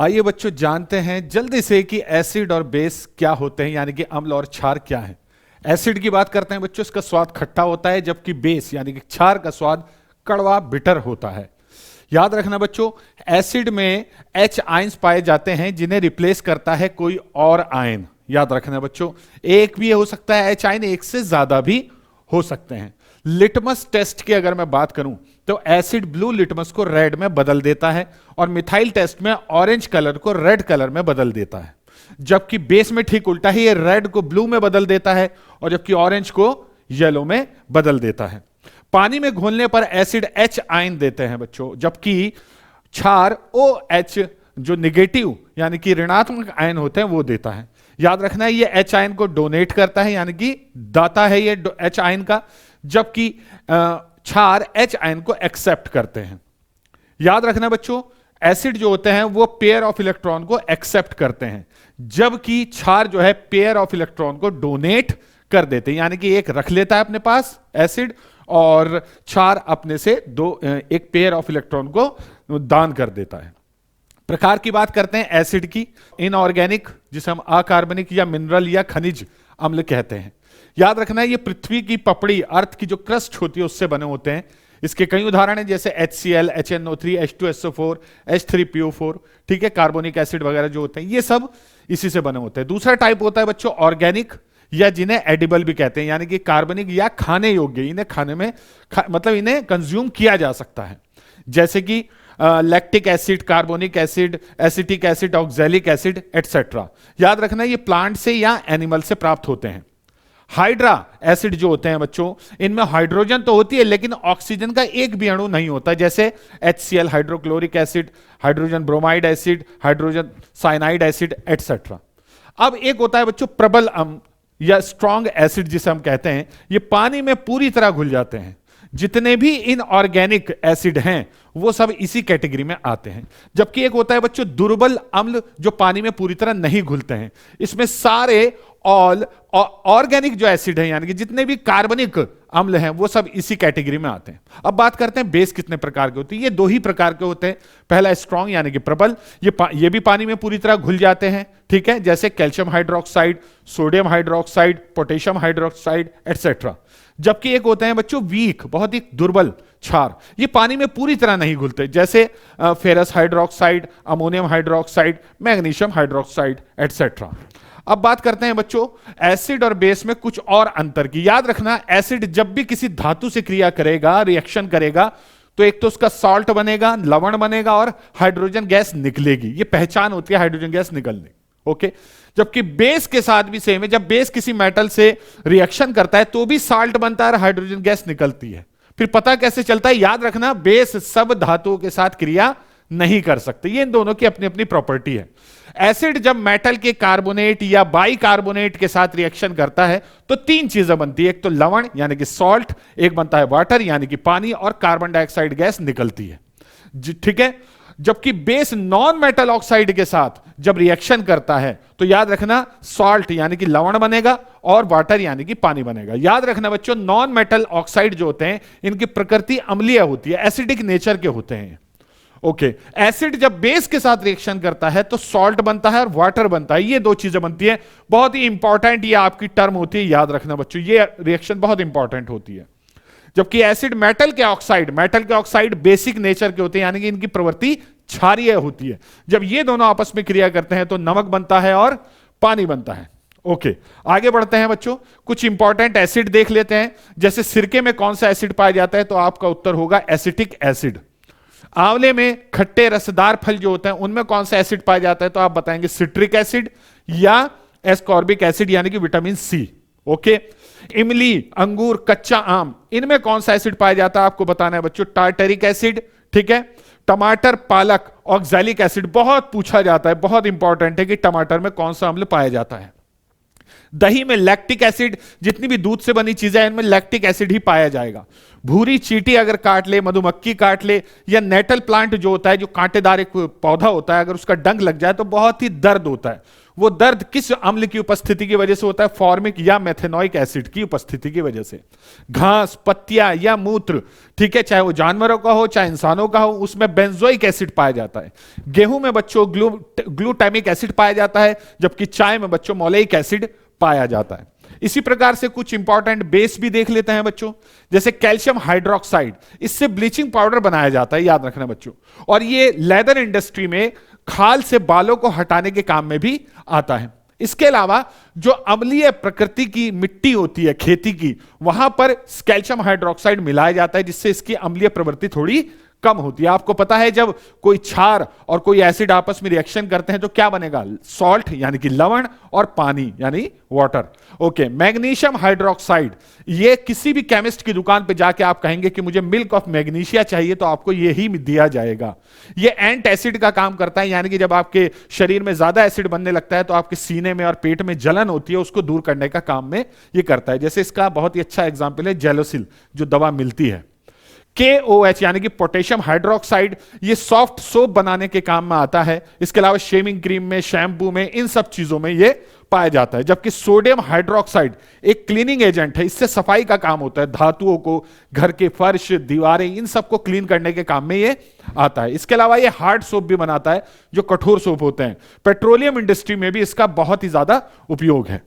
आइए बच्चों जानते हैं जल्दी से कि एसिड और बेस क्या होते हैं, यानी कि अम्ल और क्षार क्या है। एसिड की बात करते हैं बच्चों, इसका स्वाद खट्टा होता है, जबकि बेस यानी कि क्षार का स्वाद कड़वा बिटर होता है। याद रखना बच्चों, एसिड में H आयंस पाए जाते हैं जिन्हें रिप्लेस करता है कोई और आयन। याद रखना बच्चों, एक भी हो सकता है H आयन, एक से ज्यादा भी हो सकते हैं। लिटमस टेस्ट की अगर मैं बात करूं तो एसिड ब्लू लिटमस को रेड में बदल देता है और मिथाइल टेस्ट में ऑरेंज कलर को रेड कलर में बदल देता है, जबकि बेस में ठीक उल्टा ही, ये रेड को ब्लू में बदल देता है और जबकि ऑरेंज को येलो में बदल देता है। पानी में घोलने पर एसिड H आयन देते हैं बच्चों, जबकि क्षार OH जो निगेटिव यानी कि ऋणात्मक आयन होते हैं वो देता है। याद रखना है ये H आयन को डोनेट करता है, यानी कि दाता है ये H आयन का, जबकि क्षार H आयन को एक्सेप्ट करते हैं। याद रखना बच्चों, एसिड जो होते हैं वो पेयर ऑफ इलेक्ट्रॉन को एक्सेप्ट करते हैं, जबकि क्षार जो है पेयर ऑफ इलेक्ट्रॉन को डोनेट कर देते हैं, यानी कि एक रख लेता है अपने पास एसिड और क्षार अपने से एक पेयर ऑफ इलेक्ट्रॉन को दान कर देता है। प्रकार की बात करते हैं एसिड की, इनऑर्गेनिक जिसे हम अकार्बनिक या मिनरल या खनिज अम्ल कहते हैं। याद रखना है ये पृथ्वी की पपड़ी, अर्थ की जो क्रस्ट होती है उससे बने होते हैं। इसके कई उदाहरण हैं जैसे HCl, HNO3, H2SO4, H3PO4, ठीक है, कार्बोनिक एसिड वगैरह जो होते हैं ये सब इसी से बने होते हैं। दूसरा टाइप होता है बच्चों ऑर्गेनिक, या जिन्हें एडिबल भी कहते हैं, यानी कि कार्बनिक या खाने योग्य, इन्हें खाने में मतलब इन्हें कंज्यूम किया जा सकता है, जैसे कि lactic acid, carbonic acid, acetic acid, oxalic acid etcetera. याद रखना ये प्लांट से या एनिमल से प्राप्त होते हैं। हाइड्रा एसिड जो होते हैं बच्चों, इनमें हाइड्रोजन तो होती है लेकिन ऑक्सीजन का एक भी अणु नहीं होता, जैसे HCl hydrochloric acid, hydrogen bromide acid, hydrogen cyanide acid etcetera. अब एक होता है बच्चों प्रबल अम्ल या स्ट्रॉन्ग एसिड जिसे हम कहते हैं, ये पानी में पूरी तरह घुल जाते हैं। जितने भी इनऑर्गेनिक एसिड हैं वो सब इसी कैटेगरी में आते हैं। जबकि एक होता है बच्चों दुर्बल अम्ल जो पानी में पूरी तरह नहीं घुलते हैं। इसमें सारे ऑल ऑर्गेनिक जो एसिड है, यानी कि जितने भी कार्बनिक अम्ल हैं वो सब इसी कैटेगरी में आते हैं। अब बात करते हैं बेस कितने प्रकार के होते हैं। ये दो ही प्रकार के होते हैं। पहला स्ट्रॉन्ग यानी कि प्रबल, ये भी पानी में पूरी तरह घुल जाते हैं, ठीक है, जैसे calcium hydroxide, sodium hydroxide, potassium hydroxide etcetera. जबकि एक होते हैं बच्चों वीक, बहुत ही दुर्बल क्षार, ये पानी में पूरी तरह नहीं घुलते, जैसे ferrous hydroxide, ammonium hydroxide, magnesium hydroxide etcetera. अब बात करते हैं बच्चों एसिड और बेस में कुछ और अंतर की। याद रखना एसिड जब भी किसी धातु से क्रिया करेगा, रिएक्शन करेगा, तो एक तो उसका सॉल्ट बनेगा, लवण बनेगा और हाइड्रोजन गैस निकलेगी। ये पहचान होती है हाइड्रोजन गैस निकलने, ओके। जबकि बेस के साथ भी सेम है, जब बेस किसी मेटल से रिएक्शन करता है तो भी साल्ट बनता है और हाइड्रोजन गैस निकलती है। फिर पता कैसे चलता है? याद रखना बेस सब धातुओं के साथ क्रिया नहीं कर सकते, ये इन दोनों की अपनी अपनी प्रॉपर्टी है। एसिड जब मेटल के कार्बोनेट या बाई कार्बोनेट के साथ रिएक्शन करता है तो तीन चीजें बनती है, एक तो लवण यानी कि सॉल्ट, एक बनता है वाटर यानी कि पानी, और कार्बन डाइऑक्साइड गैस निकलती है, ठीक है। जबकि बेस नॉन मेटल ऑक्साइड के साथ जब रिएक्शन करता है तो याद रखना सॉल्ट यानी कि लवण बनेगा और वाटर यानी कि पानी बनेगा। याद रखना बच्चों नॉन मेटल ऑक्साइड जो होते हैं इनकी प्रकृति अम्लीय होती है, एसिडिक नेचर के होते हैं, ओके। एसिड जब बेस के साथ रिएक्शन करता है तो सॉल्ट बनता है और वाटर बनता है, ये दो चीजें बनती है। बहुत ही इंपॉर्टेंट ये आपकी टर्म होती है, याद रखना बच्चों, ये रिएक्शन बहुत इंपॉर्टेंट होती है। जबकि एसिड मेटल के ऑक्साइड बेसिक नेचर के होते हैं, यानी कि इनकी प्रवृत्ति क्षारीय होती है। जब ये दोनों आपस में क्रिया करते हैं तो नमक बनता है और पानी बनता है, ओके। आगे बढ़ते हैं बच्चों, कुछ इंपॉर्टेंट एसिड देख लेते हैं। जैसे सिरके में कौन सा एसिड पाया जाता है, तो आपका उत्तर होगा एसिटिक एसिड। आंवले में खट्टे रसदार फल जो होते हैं उनमें कौन सा एसिड पाया जाता है, तो आप बताएंगे सिट्रिक एसिड या एस्कॉर्बिक एसिड यानी कि विटामिन सी, ओके। इमली, अंगूर, कच्चा आम, इनमें कौन सा एसिड पाया जाता है, आपको बताना है बच्चों टार्टरिक एसिड, ठीक है। टमाटर, पालक, ऑक्सैलिक एसिड बहुत पूछा जाता है, बहुत इंपॉर्टेंट है कि टमाटर में कौन सा अम्ल पाया जाता है। दही में लैक्टिक एसिड, जितनी भी दूध से बनी चीजें इनमें लैक्टिक एसिड ही पाया जाएगा। भूरी चींटी अगर काट ले, मधुमक्खी काट ले, या नेटल प्लांट जो होता है, जो कांटेदार एक पौधा होता है, अगर उसका डंक लग जाए तो बहुत ही दर्द होता है, वो दर्द किस अम्ल की उपस्थिति की वजह से होता है? फॉर्मिक या मेथेनोइक एसिड की उपस्थिति की वजह से। घास, पत्तियां या मूत्र, ठीक है, चाहे वो जानवरों का हो चाहे इंसानों का हो, उसमें बेंजोइक एसिड पाया जाता है। गेहूं में बच्चों ग्लूटामिक एसिड पाया जाता है, जबकि चाय में बच्चों मोलेइक एसिड पाया जाता है। इसी प्रकार से कुछ इंपॉर्टेंट बेस भी देख लेते हैं बच्चों, जैसे कैल्शियम हाइड्रोक्साइड, इससे ब्लीचिंग पाउडर बनाया जाता है, याद रखना बच्चों। और ये लेदर इंडस्ट्री में खाल से बालों को हटाने के काम में भी आता है। इसके अलावा जो अम्लीय प्रकृति की मिट्टी होती है खेती की, वहां पर कैल्शियम हाइड्रोक्साइड मिलाया जाता है, जिससे इसकी अम्लीय प्रवृत्ति थोड़ी कम होती है। आपको पता है जब कोई क्षार और कोई एसिड आपस में रिएक्शन करते हैं तो क्या बनेगा? सॉल्ट यानी कि लवण और पानी यानी वाटर। ओके, मैग्नीशियम हाइड्रोक्साइड, ये किसी भी केमिस्ट की दुकान पे जाके आप कहेंगे कि मुझे मिल्क ऑफ मैग्नीशिया चाहिए तो आपको यही दिया जाएगा। ये एंट एसिड का काम करता है, यानी कि जब आपके शरीर में ज्यादा एसिड बनने लगता है तो आपके सीने में और पेट में जलन होती है, उसको दूर करने का काम में ये करता है। जैसे इसका बहुत ही अच्छा एग्जाम्पल है जेलोसिल, जो दवा मिलती है। KOH यानी कि पोटेशियम हाइड्रोक्साइड, ये सॉफ्ट सोप बनाने के काम में आता है। इसके अलावा शेविंग क्रीम में, शैम्पू में, इन सब चीजों में ये पाया जाता है। जबकि सोडियम हाइड्रोक्साइड एक क्लीनिंग एजेंट है, इससे सफाई का काम होता है, धातुओं को, घर के फर्श, दीवारें, इन सबको क्लीन करने के काम में ये आता है। इसके अलावा ये हार्ड सोप भी बनाता है, जो कठोर सोप होते हैं। पेट्रोलियम इंडस्ट्री में भी इसका बहुत ही ज्यादा उपयोग है।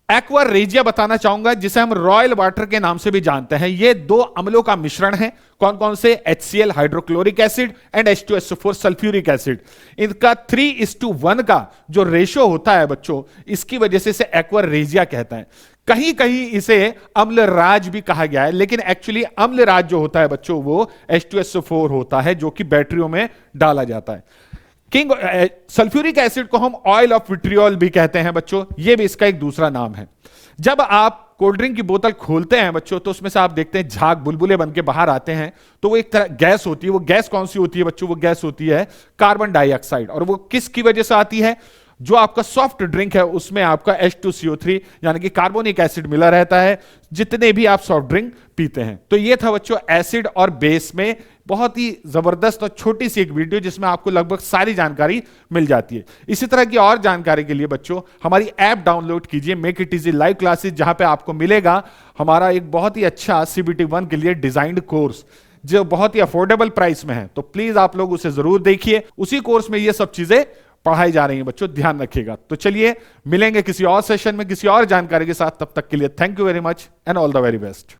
एक्वा रेजिया बताना चाहूंगा, जिसे हम रॉयल वाटर के नाम से भी जानते हैं। ये दो अम्लों का मिश्रण है। कौन कौन से? HCl hydrochloric acid and H2SO4 sulphuric acid. इनका 3:1 का जो रेशो होता है बच्चों, इसकी वजह से इसे एक्वा रेजिया कहता है। कहीं कहीं इसे अम्ल राज भी कहा गया है, लेकिन एक्चुअली अम्ल राज जो होता है बच्चों वो H2SO4 होता है, जो कि बैटरियों में डाला जाता है। किंग सल्फ्यूरिक एसिड को हम ऑयल ऑफ विट्रियोल भी कहते हैं बच्चों, ये भी इसका एक दूसरा नाम है। जब आप कोल्ड ड्रिंक की बोतल खोलते हैं बच्चों, तो उसमें से आप देखते हैं झाग, बुलबुले बन के बाहर आते हैं, तो वो एक तरह गैस होती है। वो गैस कौन सी होती है बच्चों? वो गैस होती है कार्बन डाइऑक्साइड। और वो किसकी वजह से आती है? जो आपका सॉफ्ट ड्रिंक है उसमें आपका H2CO3 यानी कि कार्बोनिक एसिड मिला रहता है, जितने भी आप सॉफ्ट ड्रिंक पीते हैं। तो ये था बच्चों एसिड और बेस में बहुत ही जबरदस्त और छोटी सी एक वीडियो, जिसमें आपको लगभग सारी जानकारी मिल जाती है। इसी तरह की और जानकारी के लिए बच्चों हमारी ऐप डाउनलोड कीजिए, make it easy live classes, जहां पे आपको मिलेगा हमारा एक बहुत ही अच्छा CBT 1 के लिए डिजाइंड कोर्स, जो बहुत ही अफोर्डेबल प्राइस में है। तो प्लीज आप लोग उसे जरूर देखिए। उसी कोर्स में ये सब चीजें पढ़ाई जा रही हैं बच्चों, ध्यान रखिएगा। तो चलिए मिलेंगे किसी और सेशन में किसी और जानकारी के साथ, तब तक के लिए thank you very much and all the very best.